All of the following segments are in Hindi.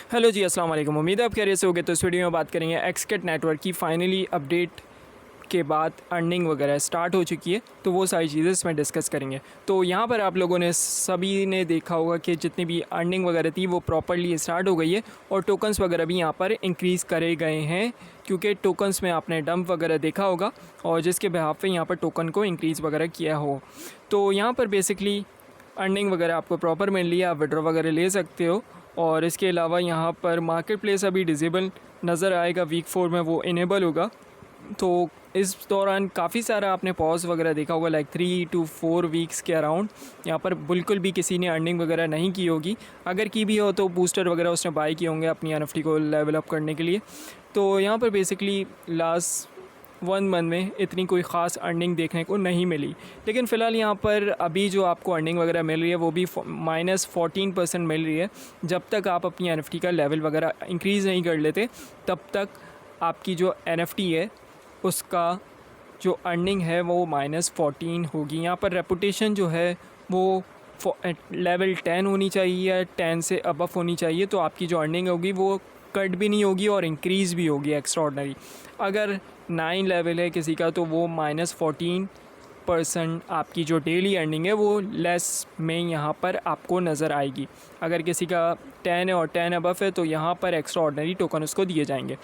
हेलो जी, अस्सलाम वालेकुम। उम्मीद है आप खैरियत से होगे। तो इस वीडियो में बात करेंगे एक्सकेट नेटवर्क की फाइनली अपडेट के बाद अर्निंग वगैरह स्टार्ट हो चुकी है, तो वो सारी चीज़ें इसमें डिस्कस करेंगे। तो यहाँ पर आप लोगों ने सभी ने देखा होगा कि जितनी भी अर्निंग वगैरह थी वो प्रॉपर्ली स्टार्ट हो गई है और टोकन्स वगैरह भी यहाँ पर इंक्रीज़ करे गए हैं, क्योंकि टोकन्स में आपने डंप वगैरह देखा होगा और जिसके बिहाफ पे यहाँ पर टोकन को इंक्रीज़ वगैरह किया हो। तो यहाँ पर बेसिकली अर्निंग वगैरह आपको प्रॉपर मिल रही है, आप विड्रॉ वगैरह ले सकते हो। और इसके अलावा यहाँ पर मार्केट प्लेस अभी डिसेबल नज़र आएगा, वीक 4 में वो इनेबल होगा। तो इस दौरान काफ़ी सारा आपने पॉज वगैरह देखा होगा, लाइक 3 to 4 वीक्स के अराउंड यहाँ पर बिल्कुल भी किसी ने अर्निंग वगैरह नहीं की होगी। अगर की भी हो तो बूस्टर वगैरह उसने बाई किए होंगे अपनी एनएफटी को लेवल अप करने के लिए। तो यहाँ पर बेसिकली लास्ट 1 मंथ में इतनी कोई ख़ास अर्निंग देखने को नहीं मिली। लेकिन फ़िलहाल यहाँ पर अभी जो आपको अर्निंग वगैरह मिल रही है वो भी -14% मिल रही है। जब तक आप अपनी एनएफटी का लेवल वगैरह इंक्रीज़ नहीं कर लेते तब तक आपकी जो एनएफटी है उसका जो अर्निंग है वो -14 होगी। यहाँ पर रेपुटेशन जो है वो लेवल 10 होनी चाहिए या 10 से अबव होनी चाहिए, तो आपकी जो अर्निंग होगी वो कट भी नहीं होगी और इंक्रीज़ भी होगी एक्स्ट्राऑर्डिनरी। अगर 9 लेवल है किसी का तो वो -14% आपकी जो डेली अर्निंग है वो लेस में यहाँ पर आपको नज़र आएगी। अगर किसी का 10 है और 10 अबव है तो यहाँ पर एक्स्ट्रा ऑर्डिनरी टोकन उसको दिए जाएंगे।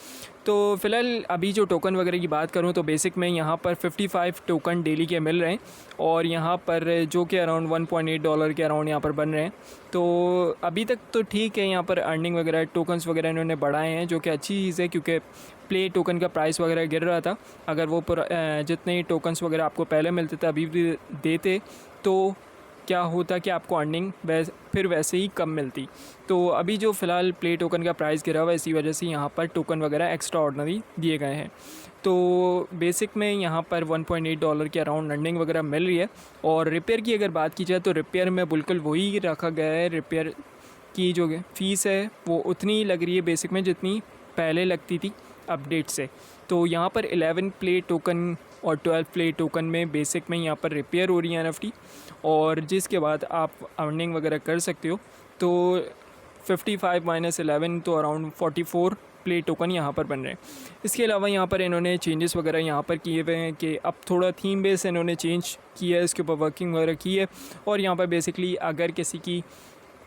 तो फ़िलहाल अभी जो टोकन वगैरह की बात करूँ तो बेसिक में यहाँ पर 55 टोकन डेली के मिल रहे हैं और यहाँ पर जो कि अराउंड $1.8 के अराउंड यहाँ पर बन रहे हैं। तो अभी तक तो ठीक है, यहाँ पर अर्निंग वगैरह टोकन्स वगैरह इन्होंने बढ़ाए हैं, जो कि अच्छी चीज़ है, क्योंकि प्ले टोकन का प्राइस वगैरह गिर रहा था। अगर वो जितने टोकन्स वगैरह आपको पहले मिलते थे अभी भी देते तो क्या होता कि आपको अर्निंग फिर वैसे ही कम मिलती। तो अभी जो फ़िलहाल प्ले टोकन का प्राइस गिरा हुआ है इसी वजह से यहाँ पर टोकन वगैरह एक्स्ट्रा ऑर्डिनरी दिए गए हैं। तो बेसिक में यहाँ पर $1.8 के अराउंड अर्निंग वगैरह मिल रही है। और रिपेयर की अगर बात की जाए तो रिपेयर में बिल्कुल वही रखा गया है। रिपेयर की जो फ़ीस है वो उतनी ही लग रही है बेसिक में जितनी पहले लगती थी अपडेट से। तो यहाँ पर 11 प्ले टोकन और 12 प्ले टोकन में बेसिक में यहाँ पर रिपेयर हो रही है एनएफटी, और जिसके बाद आप अर्निंग वगैरह कर सकते हो। तो 55 - 11 तो अराउंड 44 प्ले टोकन यहाँ पर बन रहे हैं। इसके अलावा यहाँ पर इन्होंने चेंजेस वगैरह यहाँ पर किए हुए हैं कि अब थोड़ा थीम बेस इन्होंने चेंज किया है, इसके ऊपर वर्किंग वगैरह की है। और यहाँ पर बेसिकली अगर किसी की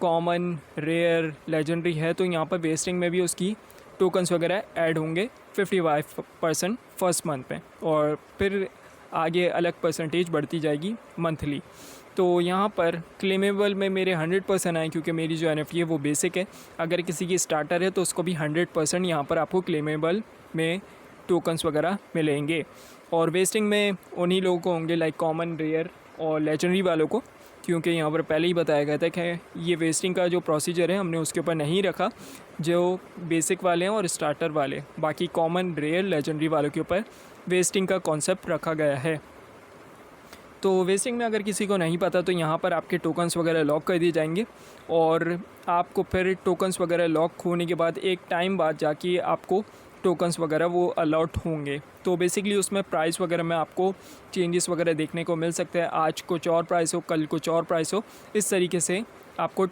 कॉमन, रेयर, लेजेंडरी है तो यहाँ पर वेस्टिंग में भी उसकी टोकन्स वगैरह ऐड होंगे 55% फर्स्ट मंथ में, और फिर आगे अलग परसेंटेज बढ़ती जाएगी मंथली। तो यहाँ पर क्लेमेबल में मेरे 100% आए, क्योंकि मेरी जो एनएफटी है वो बेसिक है। अगर किसी की स्टार्टर है तो उसको भी 100% यहाँ पर आपको क्लेमेबल में टोकन्स वगैरह मिलेंगे। और वेस्टिंग में उन्हीं लोगों को होंगे, लाइक कॉमन, रेयर और लेजेंडरी वालों को, क्योंकि यहाँ पर पहले ही बताया गया था कि ये वेस्टिंग का जो प्रोसीजर है हमने उसके ऊपर नहीं रखा, जो बेसिक वाले हैं और स्टार्टर वाले, बाकी कॉमन, रेयर, लेजेंडरी वालों के ऊपर वेस्टिंग का कॉन्सेप्ट रखा गया है। तो वेस्टिंग में अगर किसी को नहीं पता तो यहाँ पर आपके टोकन्स वगैरह लॉक कर दिए जाएंगे और आपको फिर टोकन्स वगैरह लॉक होने के बाद एक टाइम बाद जाके आपको टोकन्स वगैरह वो अलॉट होंगे। तो बेसिकली उसमें प्राइस वगैरह में आपको चेंजेस वगैरह देखने को मिल सकते हैं। आज कुछ और प्राइस हो, कल कुछ और प्राइस हो, इस तरीके से आपको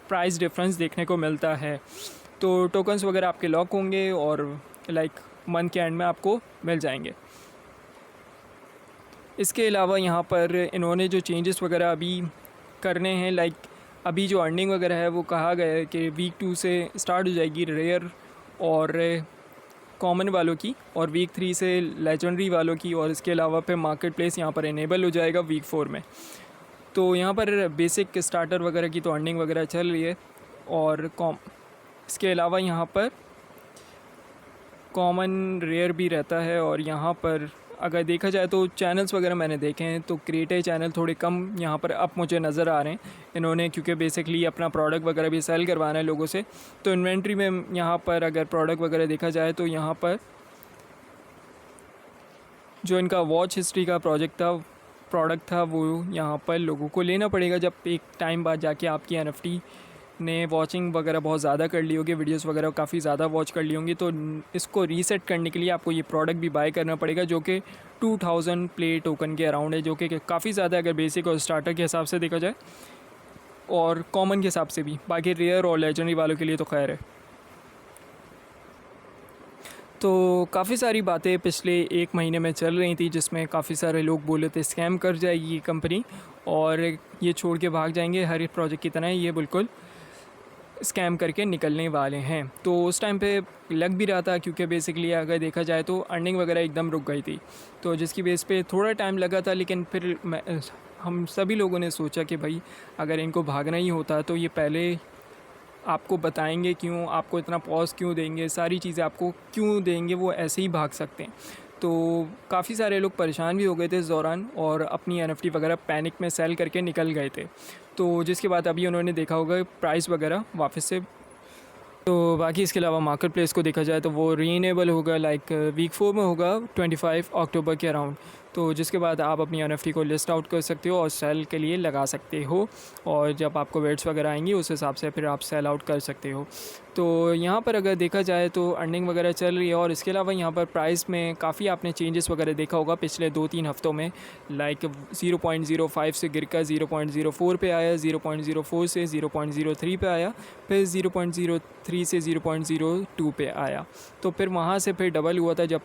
प्राइस डिफरेंस देखने को मिलता है। तो टोकन्स वगैरह आपके लॉक होंगे और लाइक मंथ के एंड में आपको मिल जाएंगे। इसके अलावा यहाँ पर इन्होंने जो चेंजेस वगैरह अभी करने हैं, लाइक अभी जो अर्निंग वगैरह है वो कहा गया है कि वीक 2 से स्टार्ट हो जाएगी रेयर और कॉमन वालों की, और वीक 3 से लेजेंडरी वालों की, और इसके अलावा पे मार्केट प्लेस यहाँ पर इनेबल हो जाएगा वीक 4 में। तो यहाँ पर बेसिक स्टार्टर वगैरह की तो अर्निंग वगैरह चल रही है, और इसके अलावा यहाँ पर कॉमन, रेयर भी रहता है। और यहाँ पर अगर देखा जाए तो चैनल्स वगैरह मैंने देखे हैं तो क्रिएटिव चैनल थोड़े कम यहाँ पर अब मुझे नज़र आ रहे हैं इन्होंने, क्योंकि बेसिकली अपना प्रोडक्ट वगैरह भी सेल करवाना है लोगों से। तो इन्वेंट्री में यहाँ पर अगर प्रोडक्ट वगैरह देखा जाए तो यहाँ पर जो इनका वॉच हिस्ट्री का प्रोडक्ट था वो यहाँ पर लोगों को लेना पड़ेगा जब एक टाइम बाद जाके आपकी एनएफटी ने वॉचिंग वगैरह बहुत ज़्यादा कर ली होगी, वीडियोस वगैरह काफ़ी ज़्यादा वॉच कर ली होंगी। तो इसको रीसेट करने के लिए आपको ये प्रोडक्ट भी बाय करना पड़ेगा, जो कि 2000 प्ले टोकन के अराउंड है, जो कि काफ़ी ज़्यादा अगर बेसिक और स्टार्टर के हिसाब से देखा जाए, और कॉमन के हिसाब से भी। बाकी रेयर और लेजेंडरी वालों के लिए तो खैर है। तो काफ़ी सारी बातें पिछले 1 महीने में चल रही थी, जिसमें काफ़ी सारे लोग बोले थे स्कैम कर जाएगी ये कंपनी और ये छोड़ के भाग जाएंगे, हर एक प्रोजेक्ट की तरह ये बिल्कुल स्कैम करके निकलने वाले हैं। तो उस टाइम पे लग भी रहा था, क्योंकि बेसिकली अगर देखा जाए तो अर्निंग वगैरह एकदम रुक गई थी, तो जिसकी बेस पे थोड़ा टाइम लगा था। लेकिन फिर हम सभी लोगों ने सोचा कि भाई अगर इनको भागना ही होता तो ये पहले आपको बताएंगे क्यों, आपको इतना पॉज क्यों देंगे, सारी चीज़ें आपको क्यों देंगे, वो ऐसे ही भाग सकते हैं। तो काफ़ी सारे लोग परेशान भी हो गए थे इस दौरान और अपनी NFT वगैरह पैनिक में सेल करके निकल गए थे। तो जिसके बाद अभी उन्होंने देखा होगा प्राइस वगैरह वापस से। तो बाकी इसके अलावा मार्केट प्लेस को देखा जाए तो वो रीनेबल होगा, लाइक वीक 4 में होगा 25 अक्टूबर के अराउंड। तो जिसके बाद आप अपनी NFT को लिस्ट आउट कर सकते हो और सेल के लिए लगा सकते हो, और जब आपको वेट्स वगैरह आएंगी उस हिसाब से फिर आप सेल आउट कर सकते हो। तो यहाँ पर अगर देखा जाए तो अर्निंग वगैरह चल रही है। और इसके अलावा यहाँ पर प्राइस में काफ़ी आपने चेंजेस वगैरह देखा होगा पिछले 2-3 हफ्तों में, लाइक 0.05 से गिरकर 0.04 पे आया, 0.04 से 0.03 पे आया, फिर 0.03 से 0.02 पे आया। तो फिर वहाँ से फिर डबल हुआ था जब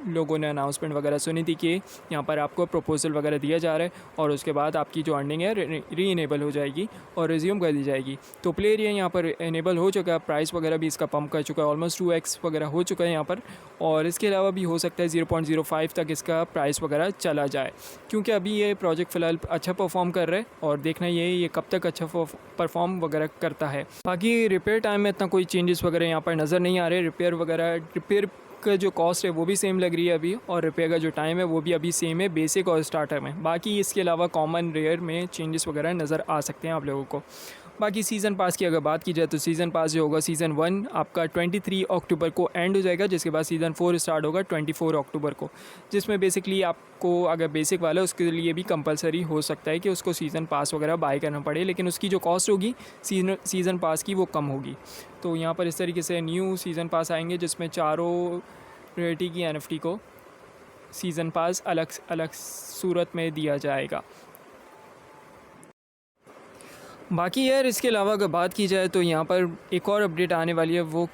लोगों ने अनाउंसमेंट वगैरह सुनी थी कि यहाँ पर आपको प्रपोजल वगैरह दिया जा रहा है और उसके बाद आपकी जो अर्निंग है री इनेबल हो जाएगी और रिज्यूम कर दी जाएगी। तो प्ले एरिया यहाँ पर इनेबल हो चुका है, प्राइस वगैरह भी इसका पम्प कर चुका है, ऑलमोस्ट 2x वगैरह हो चुका है यहाँ पर। और इसके अलावा भी हो सकता है 0.05 तक इसका प्राइस वगैरह चला जाए, क्योंकि अभी ये प्रोजेक्ट फ़िलहाल अच्छा परफॉर्म कर रहा है और देखना ये कब तक अच्छा परफॉर्म वगैरह करता है। बाकी रिपेयर टाइम में इतना कोई चेंजेस वगैरह यहाँ पर नज़र नहीं आ रहे। रिपेयर का जो कॉस्ट है वो भी सेम लग रही है अभी, और रिपेयर का जो टाइम है वो भी अभी सेम है बेसिक और स्टार्टर में। बाकी इसके अलावा कॉमन रेयर में चेंजेस वगैरह नज़र आ सकते हैं आप लोगों को। बाकी सीज़न पास की अगर बात की जाए तो सीज़न पास जो होगा सीज़न 1 आपका 23 अक्टूबर को एंड हो जाएगा, जिसके बाद सीज़न 4 स्टार्ट होगा 24 अक्टूबर को, जिसमें बेसिकली आपको अगर बेसिक वाला है उसके लिए भी कंपलसरी हो सकता है कि उसको सीज़न पास वगैरह बाय करना पड़े, लेकिन उसकी जो कॉस्ट होगी सीज़न पास की वो कम होगी। तो यहाँ पर इस तरीके से न्यू सीज़न पास आएंगे जिसमें चारों रेटी की NFT को सीज़न पास अलग अलग सूरत में दिया जाएगा। बाकी यार इसके अलावा अगर बात की जाए तो यहाँ पर एक और अपडेट आने वाली है, वो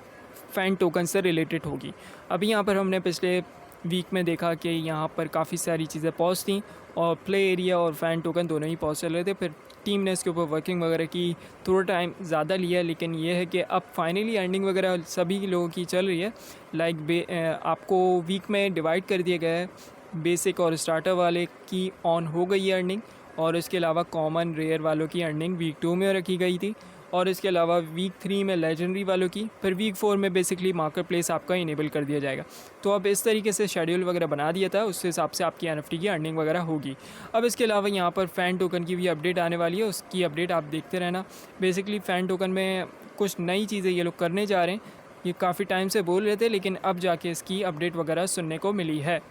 फ़ैन टोकन से रिलेटेड होगी। अभी यहाँ पर हमने पिछले वीक में देखा कि यहाँ पर काफ़ी सारी चीज़ें पॉज थी और प्ले एरिया और फ़ैन टोकन दोनों ही पॉज चल रहे थे। फिर टीम ने इसके ऊपर वर्किंग वगैरह की, थोड़ा टाइम ज़्यादा लिया, लेकिन ये है कि अब फाइनली अर्निंग वगैरह सभी लोगों की चल रही है। लाइक आपको वीक में डिवाइड कर दिया गया है, बेसिक और स्टार्टर वाले की ऑन हो गई है अर्निंग, और इसके अलावा कॉमन रेयर वालों की अर्निंग वीक 2 में रखी गई थी, और इसके अलावा वीक 3 में लेजेंडरी वालों की, फिर वीक 4 में बेसिकली मार्केट प्लेस आपका इनेबल कर दिया जाएगा। तो अब इस तरीके से शेड्यूल वगैरह बना दिया था, उस हिसाब से आपकी NFT की अर्निंग वगैरह होगी। अब इसके अलावा यहाँ पर फ़ैन टोकन की भी अपडेट आने वाली है, उसकी अपडेट आप देखते रहना। बेसिकली फ़ैन टोकन में कुछ नई चीज़ें ये लोग करने जा रहे हैं, ये काफ़ी टाइम से बोल रहे थे, लेकिन अब जाके इसकी अपडेट वगैरह सुनने को मिली है।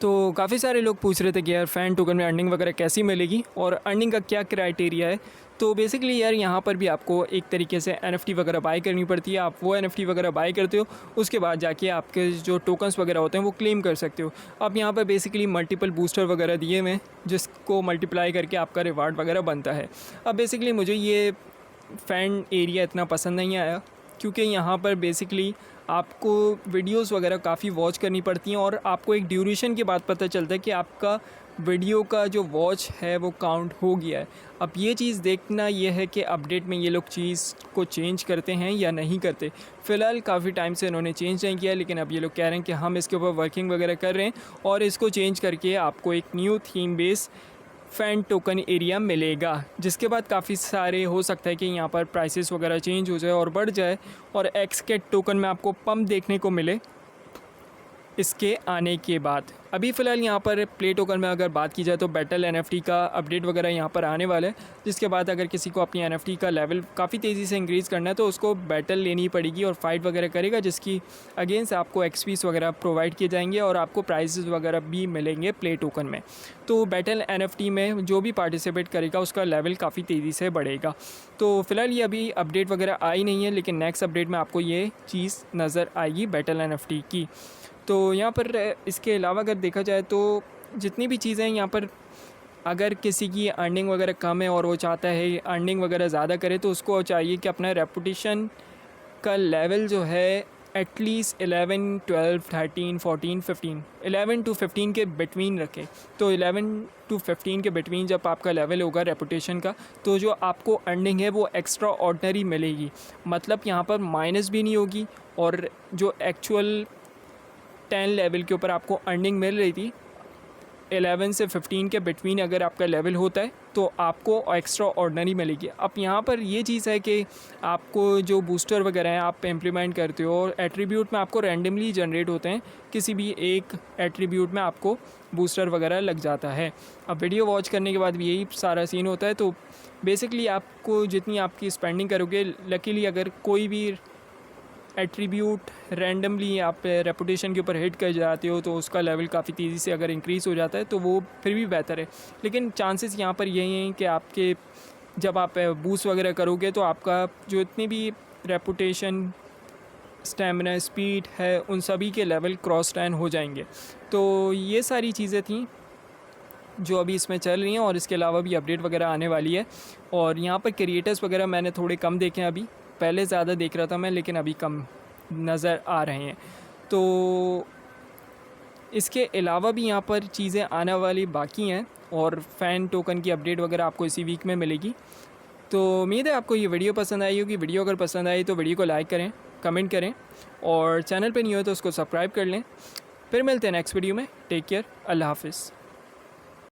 तो काफ़ी सारे लोग पूछ रहे थे कि यार फ़ैन टोकन में अर्निंग वगैरह कैसी मिलेगी और अर्निंग का क्या क्राइटेरिया है। तो बेसिकली यार यहाँ पर भी आपको एक तरीके से NFT वगैरह बाय करनी पड़ती है। आप वो NFT वगैरह बाय करते हो, उसके बाद जाके आपके जो टोकन्स वगैरह होते हैं वो क्लेम कर सकते हो। अब यहाँ पर बेसिकली मल्टीपल बूस्टर वगैरह दिए हुए हैं, जिसको मल्टीप्लाई करके आपका रिवार्ड वगैरह बनता है। अब बेसिकली मुझे ये फ़ैन एरिया इतना पसंद नहीं आया, क्योंकि यहाँ पर बेसिकली आपको वीडियोस वगैरह काफ़ी वॉच करनी पड़ती हैं और आपको एक ड्यूरेशन के बाद पता चलता है कि आपका वीडियो का जो वॉच है वो काउंट हो गया है। अब ये चीज़ देखना ये है कि अपडेट में ये लोग चीज़ को चेंज करते हैं या नहीं करते। फ़िलहाल काफ़ी टाइम से इन्होंने चेंज नहीं किया, लेकिन अब ये लोग कह रहे हैं कि हम इसके ऊपर वर्किंग वगैरह कर रहे हैं और इसको चेंज करके आपको एक new theme base fan token area मिलेगा, जिसके बाद काफ़ी सारे हो सकता है कि यहाँ पर प्राइसेस वगैरह चेंज हो जाए और बढ़ जाए और XCAT टोकन में आपको पम्प देखने को मिले इसके आने के बाद। अभी फ़िलहाल यहाँ पर प्ले टोकन में अगर बात की जाए तो बैटल NFT का अपडेट वगैरह यहाँ पर आने वाला है, जिसके बाद अगर किसी को अपनी NFT का लेवल काफ़ी तेज़ी से इंक्रीज़ करना है तो उसको बैटल लेनी पड़ेगी और फाइट वगैरह करेगा, जिसकी अगेंस्ट आपको XPs वगैरह प्रोवाइड किए जाएंगे और आपको प्राइजेस वगैरह भी मिलेंगे प्ले टोकन में। तो बैटल NFT में जो भी पार्टिसिपेट करेगा उसका लेवल काफ़ी तेज़ी से बढ़ेगा। तो फ़िलहाल ये अभी अपडेट वगैरह आई नहीं है, लेकिन नेक्स्ट अपडेट में आपको ये चीज़ नज़र आएगी बैटल NFT की। तो यहाँ पर इसके अलावा अगर देखा जाए तो जितनी भी चीज़ें हैं यहाँ पर, अगर किसी की अर्निंग वगैरह कम है और वो चाहता है अर्निंग वगैरह ज़्यादा करे, तो उसको चाहिए कि अपना रेपुटेशन का लेवल जो है एटलीस्ट 11, 12, 13, 14, 15, 11 to 15 के बिटवीन रखें। तो 11 to 15 के बिटवीन जब आपका लेवल होगा रेपुटेशन का, तो जो आपको अर्निंग है वो एक्स्ट्रा ऑर्डिनरी मिलेगी। मतलब यहाँ पर माइनस भी नहीं होगी, और जो एक्चुअल 10 लेवल के ऊपर आपको अर्निंग मिल रही थी 11 से 15 के बिटवीन अगर आपका लेवल होता है तो आपको एक्स्ट्रा ऑर्डिनरी मिलेगी। अब यहाँ पर ये चीज़ है कि आपको जो बूस्टर वगैरह हैं आप इम्प्लीमेंट करते हो, और एट्रीब्यूट में आपको रैंडमली जनरेट होते हैं, किसी भी एक एट्रीब्यूट में आपको बूस्टर वगैरह लग जाता है। अब वीडियो वॉच करने के बाद भी यही सारा सीन होता है। तो बेसिकली आपको जितनी आपकी स्पेंडिंग करोगे, लकीली अगर कोई भी एट्रीब्यूट रैंडमली आप रेपुटेशन के ऊपर हिट कर जाते हो तो उसका लेवल काफ़ी तेज़ी से अगर इंक्रीज़ हो जाता है तो वो फिर भी बेहतर है। लेकिन चांसेस यहाँ पर यही हैं कि आपके जब आप बूस्ट वगैरह करोगे तो आपका जो इतनी भी रेपुटेशन, स्टैमिना, स्पीड है, उन सभी के लेवल क्रॉस 10 हो जाएंगे। तो ये सारी चीज़ें थी जो अभी इसमें चल रही हैं, और इसके अलावा भी अपडेट वगैरह आने वाली है। और यहाँ पर क्रिएटर्स वगैरह मैंने थोड़े कम देखे हैं अभी, पहले ज़्यादा देख रहा था मैं, लेकिन अभी कम नज़र आ रहे हैं। तो इसके अलावा भी यहाँ पर चीज़ें आने वाली बाकी हैं, और फ़ैन टोकन की अपडेट वगैरह आपको इसी वीक में मिलेगी। तो उम्मीद है आपको ये वीडियो पसंद आई होगी। वीडियो अगर पसंद आई तो वीडियो को लाइक करें, कमेंट करें, और चैनल पे नहीं हो तो उसको सब्सक्राइब कर लें। फिर मिलते हैं नेक्स्ट वीडियो में। टेक केयर, अल्लाह हाफ़िज़।